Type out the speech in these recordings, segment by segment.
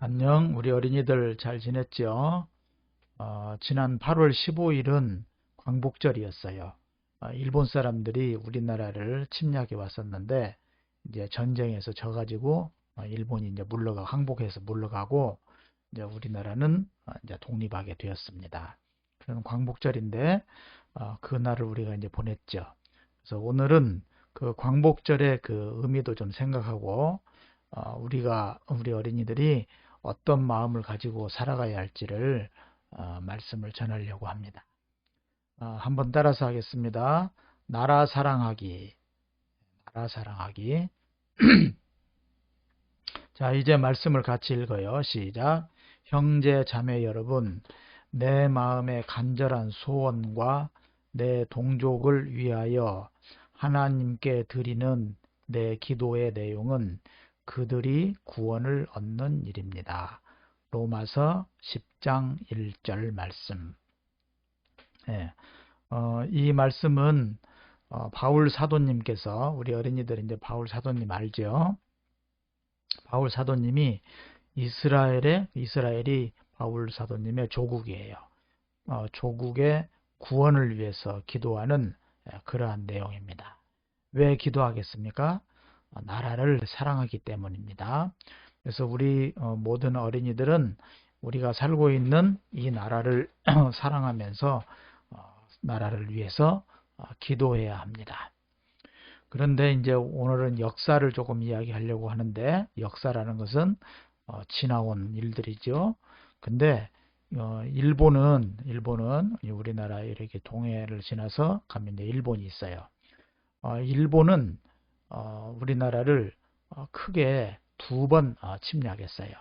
안녕, 우리 어린이들 잘 지냈죠? 지난 8월 15일은 광복절이었어요. 일본 사람들이 우리나라를 침략해 왔었는데, 이제 전쟁에서 져가지고, 일본이 이제 항복해서 물러가고, 이제 우리나라는 이제 독립하게 되었습니다. 그런 광복절인데, 그 날을 우리가 이제 보냈죠. 그래서 오늘은 그 광복절의 그 의미도 좀 생각하고, 우리 어린이들이 어떤 마음을 가지고 살아가야 할지를 말씀을 전하려고 합니다. 한번 따라서 하겠습니다. 나라 사랑하기, 나라 사랑하기. 자, 이제 말씀을 같이 읽어요. 시작. 형제 자매 여러분, 내 마음의 간절한 소원과 내 동족을 위하여 하나님께 드리는 내 기도의 내용은 그들이 구원을 얻는 일입니다. 로마서 10장 1절 말씀. 예, 이 말씀은 바울 사도님께서, 우리 어린이들 이제 바울 사도님 알죠? 바울 사도님이 이스라엘이 바울 사도님의 조국이에요. 조국의 구원을 위해서 기도하는 그러한 내용입니다. 왜 기도하겠습니까? 나라를 사랑하기 때문입니다. 그래서 우리 모든 어린이들은 우리가 살고 있는 이 나라를 사랑하면서 나라를 위해서 기도해야 합니다. 그런데 이제 오늘은 역사를 조금 이야기하려고 하는데, 역사라는 것은 지나온 일들이죠. 근데 일본은 우리나라 이렇게 동해를 지나서 가면 이제 일본이 있어요. 일본은 우리나라를 크게 두 번 침략했어요.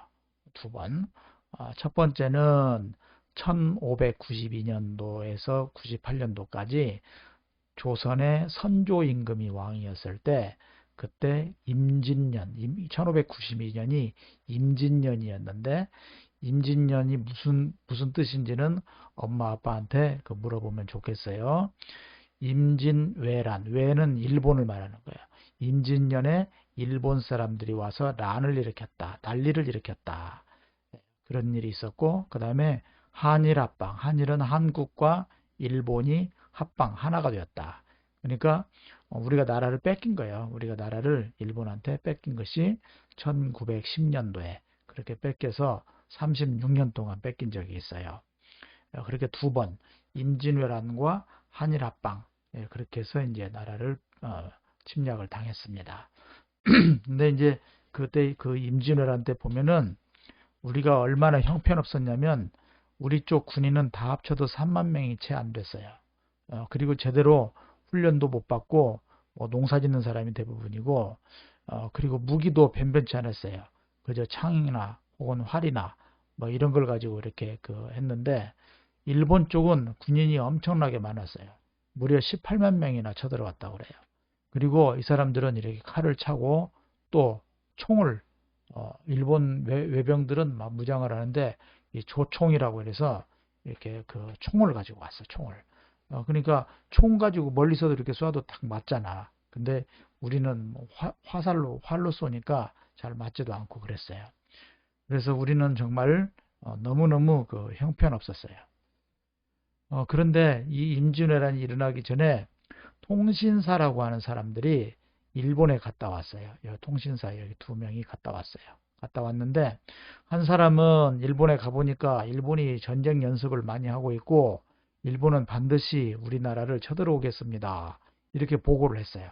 두 번. 첫 번째는 1592년도에서 98년도까지 조선의 선조 임금이 왕이었을 때, 그때 임진년, 1592년이 임진년이었는데, 임진년이 무슨 뜻인지는 엄마 아빠한테 물어보면 좋겠어요. 임진왜란, 왜는 일본을 말하는 거예요. 임진년에 일본 사람들이 와서 난을 일으켰다, 난리를 일으켰다. 그런 일이 있었고, 그 다음에 한일합방, 한일은 한국과 일본이 합방, 하나가 되었다. 그러니까 우리가 나라를 뺏긴 거예요. 우리가 나라를 일본한테 뺏긴 것이 1910년도에 그렇게 뺏겨서 36년 동안 뺏긴 적이 있어요. 그렇게 두 번, 임진왜란과 한일합방, 그렇게 해서 이제 나라를 침략을 당했습니다. 근데 이제 그때 그 임진왜란 때 보면은 우리가 얼마나 형편없었냐면, 우리 쪽 군인은 다 합쳐도 3만 명이 채 안 됐어요. 그리고 제대로 훈련도 못 받고 농사 짓는 사람이 대부분이고, 그리고 무기도 변변치 않았어요. 그저 창이나 혹은 활이나 뭐 이런 걸 가지고 이렇게 했는데, 일본 쪽은 군인이 엄청나게 많았어요. 무려 18만 명이나 쳐들어갔다고 그래요. 그리고 이 사람들은 이렇게 칼을 차고 또 총을, 일본 외병들은 막 무장을 하는데 이 조총이라고 해서 이렇게 총을 가지고 왔어, 총을. 그러니까 총 가지고 멀리서도 이렇게 쏴도 딱 맞잖아. 근데 우리는 뭐 활로 쏘니까 잘 맞지도 않고 그랬어요. 그래서 우리는 정말 너무너무 형편없었어요. 그런데 이 임진왜란이 일어나기 전에 통신사라고 하는 사람들이 일본에 갔다 왔어요. 통신사 여기 두 명이 갔다 왔어요. 갔다 왔는데, 한 사람은 일본에 가보니까 일본이 전쟁 연습을 많이 하고 있고, 일본은 반드시 우리나라를 쳐들어오겠습니다, 이렇게 보고를 했어요.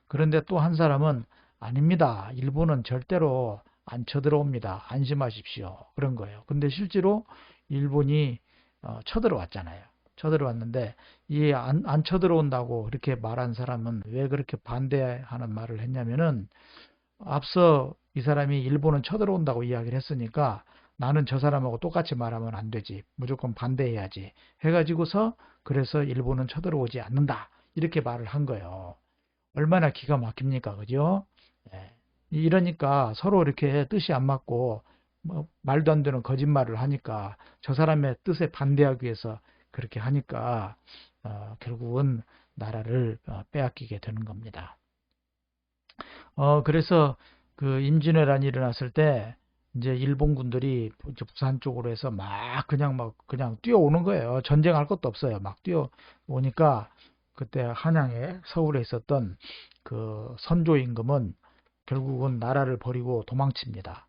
그런데 또 한 사람은 아닙니다, 일본은 절대로 안 쳐들어옵니다, 안심하십시오, 그런 거예요. 근데 실제로 일본이 쳐들어왔잖아요. 쳐들어왔는데, 이 안 쳐들어온다고 그렇게 말한 사람은 왜 그렇게 반대하는 말을 했냐면은, 앞서 이 사람이 일본은 쳐들어온다고 이야기를 했으니까 나는 저 사람하고 똑같이 말하면 안 되지, 무조건 반대해야지 해가지고서, 그래서 일본은 쳐들어오지 않는다, 이렇게 말을 한 거예요. 얼마나 기가 막힙니까, 그죠? 예. 이러니까 서로 이렇게 뜻이 안 맞고 뭐 말도 안 되는 거짓말을 하니까, 저 사람의 뜻에 반대하기 위해서 그렇게 하니까 결국은 나라를 빼앗기게 되는 겁니다. 그래서 그 임진왜란이 일어났을 때 이제 일본군들이 부산 쪽으로 해서 그냥 뛰어오는 거예요. 전쟁할 것도 없어요. 막 뛰어오니까 그때 한양에 서울에 있었던 그 선조 임금은 결국은 나라를 버리고 도망칩니다.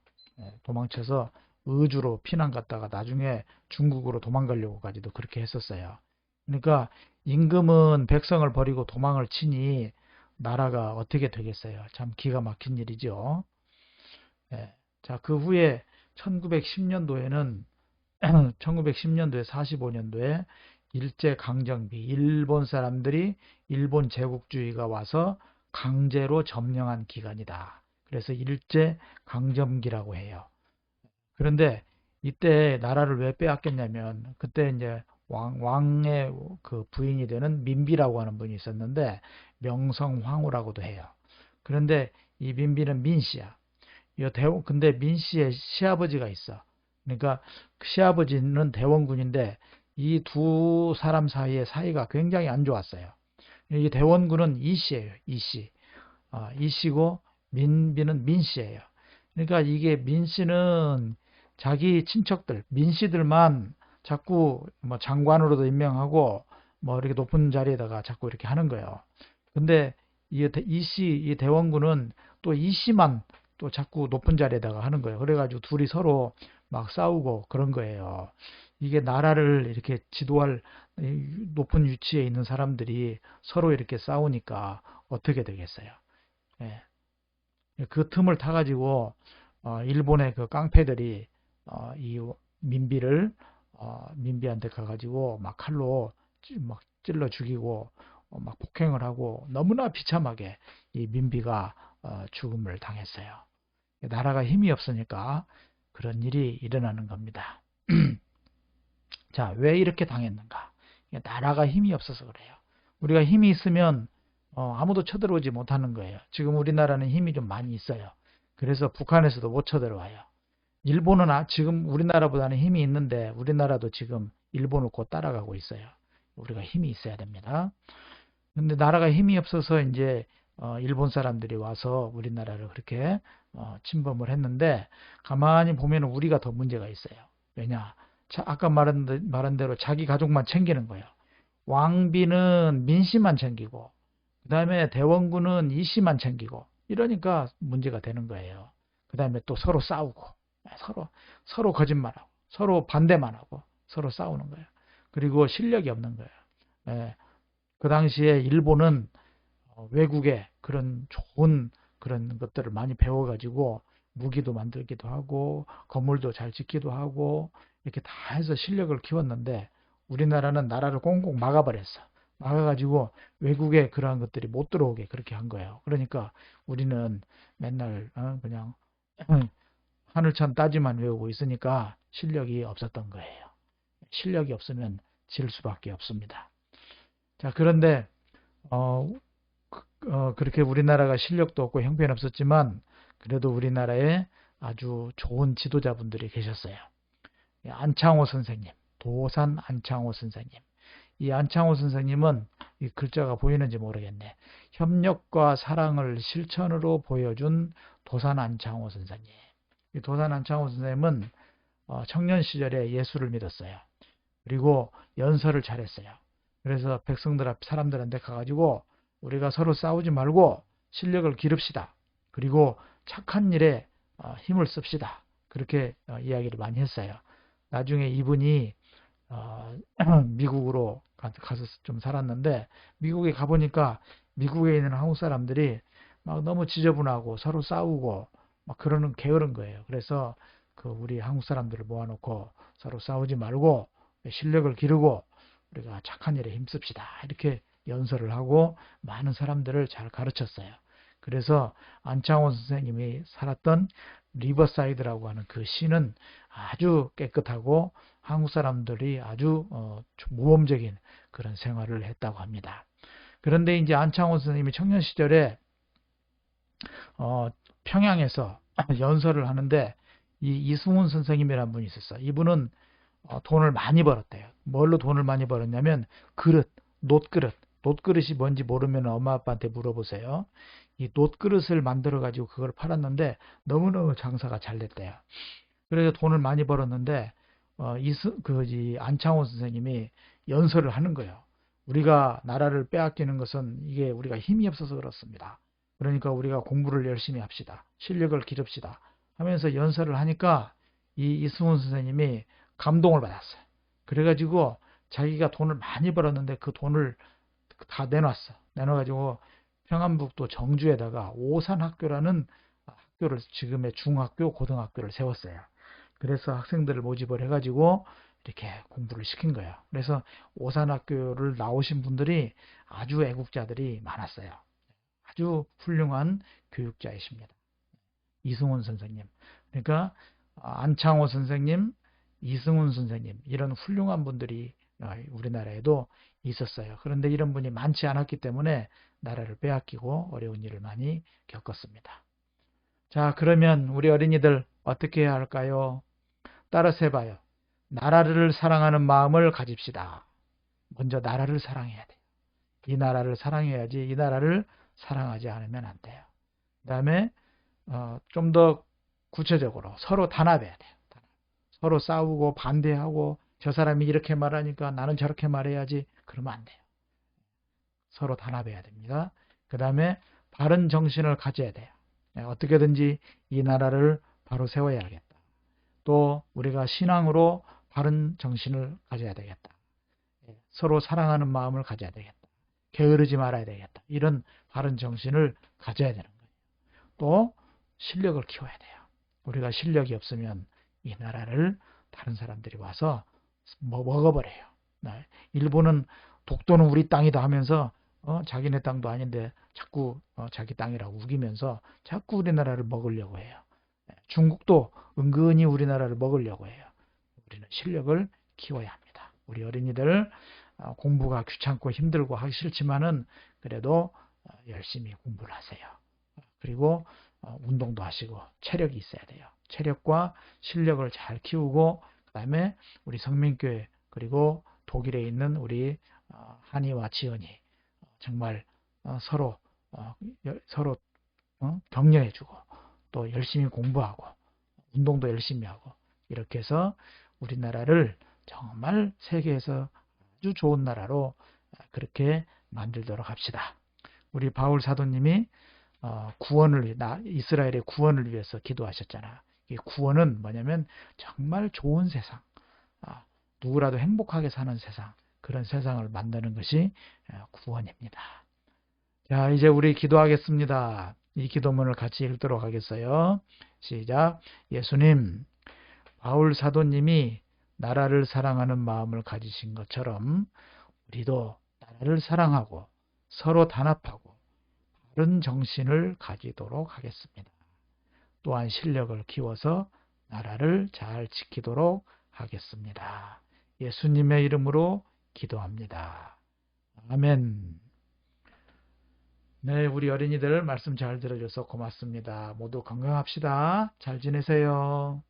도망쳐서 의주로 피난 갔다가 나중에 중국으로 도망가려고까지도 그렇게 했었어요. 그러니까 임금은 백성을 버리고 도망을 치니 나라가 어떻게 되겠어요? 참 기가 막힌 일이죠. 자, 그 후에 1910년도에는 1910년도에 45년도에 일제강점기 일본 사람들이 일본 제국주의가 와서 강제로 점령한 기간이다. 그래서 일제강점기라고 해요. 그런데 이때 나라를 왜 빼앗겼냐면 그때 이제 왕의 그 부인이 되는 민비라고 하는 분이 있었는데 명성황후라고도 해요. 그런데 이 민비는 민씨야. 근데 민씨의 시아버지가 있어. 그러니까 시아버지는 대원군인데 이 두 사람 사이의 사이가 굉장히 안 좋았어요. 이 대원군은 이씨예요. 이씨. 이씨고 민비는 민씨예요. 그러니까 이게 민씨는 자기 친척들, 민씨들만 자꾸 뭐 장관으로도 임명하고 뭐 이렇게 높은 자리에다가 자꾸 이렇게 하는 거예요. 근데 이 대원군은 또 이씨만 또 자꾸 높은 자리에다가 하는 거예요. 그래가지고 둘이 서로 막 싸우고 그런 거예요. 이게 나라를 이렇게 지도할 높은 위치에 있는 사람들이 서로 이렇게 싸우니까 어떻게 되겠어요? 예. 그 틈을 타가지고 일본의 그 깡패들이 이 민비한테 가가지고 막 칼로 막 찔러 죽이고 막 폭행을 하고 너무나 비참하게 이 민비가 죽음을 당했어요. 나라가 힘이 없으니까 그런 일이 일어나는 겁니다. 자, 왜 이렇게 당했는가? 나라가 힘이 없어서 그래요. 우리가 힘이 있으면 아무도 쳐들어오지 못하는 거예요. 지금 우리나라는 힘이 좀 많이 있어요. 그래서 북한에서도 못 쳐들어와요. 일본은 지금 우리나라보다는 힘이 있는데 우리나라도 지금 일본을 곧 따라가고 있어요. 우리가 힘이 있어야 됩니다. 근데 나라가 힘이 없어서 이제 일본 사람들이 와서 우리나라를 그렇게 침범을 했는데 가만히 보면 우리가 더 문제가 있어요. 왜냐? 아까 말한 대로 자기 가족만 챙기는 거예요. 왕비는 민씨만 챙기고 그 다음에 대원군은 이씨만 챙기고 이러니까 문제가 되는 거예요. 그 다음에 또 서로 싸우고 서로 거짓말하고 서로 반대만 하고 서로 싸우는 거예요. 그리고 실력이 없는 거예요. 예, 그 당시에 일본은 외국에 그런 좋은 그런 것들을 많이 배워가지고 무기도 만들기도 하고 건물도 잘 짓기도 하고 이렇게 다 해서 실력을 키웠는데 우리나라는 나라를 꽁꽁 막아버렸어. 막아가지고 외국에 그러한 것들이 못 들어오게 그렇게 한 거예요. 그러니까 우리는 맨날 그냥 하늘천 따지만 외우고 있으니까 실력이 없었던 거예요. 실력이 없으면 질 수밖에 없습니다. 자, 그런데 그렇게 우리나라가 실력도 없고 형편없었지만 그래도 우리나라에 아주 좋은 지도자분들이 계셨어요. 안창호 선생님, 도산 안창호 선생님. 이 안창호 선생님은 이 글자가 보이는지 모르겠네. 협력과 사랑을 실천으로 보여준 도산 안창호 선생님. 이 도산 안창호 선생님은 청년 시절에 예수를 믿었어요. 그리고 연설을 잘했어요. 그래서 사람들한테 가가지고 우리가 서로 싸우지 말고 실력을 기릅시다. 그리고 착한 일에 힘을 씁시다. 그렇게 이야기를 많이 했어요. 나중에 이분이 미국으로 가서 좀 살았는데 미국에 가보니까 미국에 있는 한국 사람들이 막 너무 지저분하고 서로 싸우고 막 게으른 거예요. 그래서 우리 한국 사람들을 모아놓고 서로 싸우지 말고 실력을 기르고 우리가 착한 일에 힘씁시다. 이렇게 연설을 하고 많은 사람들을 잘 가르쳤어요. 그래서 안창호 선생님이 살았던 리버사이드라고 하는 그 시는 아주 깨끗하고 한국 사람들이 아주 모범적인 그런 생활을 했다고 합니다. 그런데 이제 안창호 선생님이 청년 시절에 평양에서 연설을 하는데 이 이승훈 선생님이라는 분이 있었어요. 이분은 돈을 많이 벌었대요. 뭘로 돈을 많이 벌었냐면 노트그릇이 뭔지 모르면 엄마 아빠한테 물어보세요. 이 놋그릇을 만들어 가지고 그걸 팔았는데 너무너무 장사가 잘 됐대요. 그래서 돈을 많이 벌었는데 안창호 선생님이 연설을 하는 거예요. 우리가 나라를 빼앗기는 것은 이게 우리가 힘이 없어서 그렇습니다. 그러니까 우리가 공부를 열심히 합시다. 실력을 기릅시다. 하면서 연설을 하니까 이 이승훈 선생님이 감동을 받았어요. 그래가지고 자기가 돈을 많이 벌었는데 그 돈을 다 내놨어. 내놔가지고 평안북도 정주에다가 오산학교라는 학교를 지금의 중학교, 고등학교를 세웠어요. 그래서 학생들을 모집을 해가지고 이렇게 공부를 시킨 거예요. 그래서 오산학교를 나오신 분들이 아주 애국자들이 많았어요. 아주 훌륭한 교육자이십니다. 이승훈 선생님. 그러니까 안창호 선생님, 이승훈 선생님 이런 훌륭한 분들이 우리나라에도 있었어요. 그런데 이런 분이 많지 않았기 때문에 나라를 빼앗기고 어려운 일을 많이 겪었습니다. 자, 그러면 우리 어린이들 어떻게 해야 할까요? 따라서 해봐요. 나라를 사랑하는 마음을 가집시다. 먼저 나라를 사랑해야 돼요. 이 나라를 사랑해야지 이 나라를 사랑하지 않으면 안 돼요. 그 다음에 좀 더 구체적으로 서로 단합해야 돼요. 서로 싸우고 반대하고 저 사람이 이렇게 말하니까 나는 저렇게 말해야지 그러면 안 돼요. 서로 단합해야 됩니다. 그 다음에 바른 정신을 가져야 돼요. 어떻게든지 이 나라를 바로 세워야겠다. 또 우리가 신앙으로 바른 정신을 가져야 되겠다. 서로 사랑하는 마음을 가져야 되겠다. 게으르지 말아야 되겠다. 이런 바른 정신을 가져야 되는 거예요. 또 실력을 키워야 돼요. 우리가 실력이 없으면 이 나라를 다른 사람들이 와서 먹어버려요. 일본은 독도는 우리 땅이다 하면서 자기네 땅도 아닌데 자꾸 자기 땅이라고 우기면서 자꾸 우리나라를 먹으려고 해요. 중국도 은근히 우리나라를 먹으려고 해요. 우리는 실력을 키워야 합니다. 우리 어린이들 공부가 귀찮고 힘들고 하기 싫지만은 그래도 열심히 공부를 하세요. 그리고 운동도 하시고 체력이 있어야 돼요. 체력과 실력을 잘 키우고 그 다음에 우리 성민교회 그리고 독일에 있는 우리 한이와 지연이 정말 서로 격려해주고 또 열심히 공부하고 운동도 열심히 하고 이렇게 해서 우리나라를 정말 세계에서 아주 좋은 나라로 그렇게 만들도록 합시다. 우리 바울 사도님이 이스라엘의 구원을 위해서 기도하셨잖아. 이 구원은 뭐냐면 정말 좋은 세상, 누구라도 행복하게 사는 세상, 그런 세상을 만드는 것이 구원입니다. 자, 이제 우리 기도하겠습니다. 이 기도문을 같이 읽도록 하겠어요. 시작. 예수님, 바울 사도님이 나라를 사랑하는 마음을 가지신 것처럼 우리도 나라를 사랑하고 서로 단합하고 바른 정신을 가지도록 하겠습니다. 또한 실력을 키워서 나라를 잘 지키도록 하겠습니다. 예수님의 이름으로 기도합니다. 아멘. 네, 우리 어린이들 말씀 잘 들어줘서 고맙습니다. 모두 건강합시다. 잘 지내세요.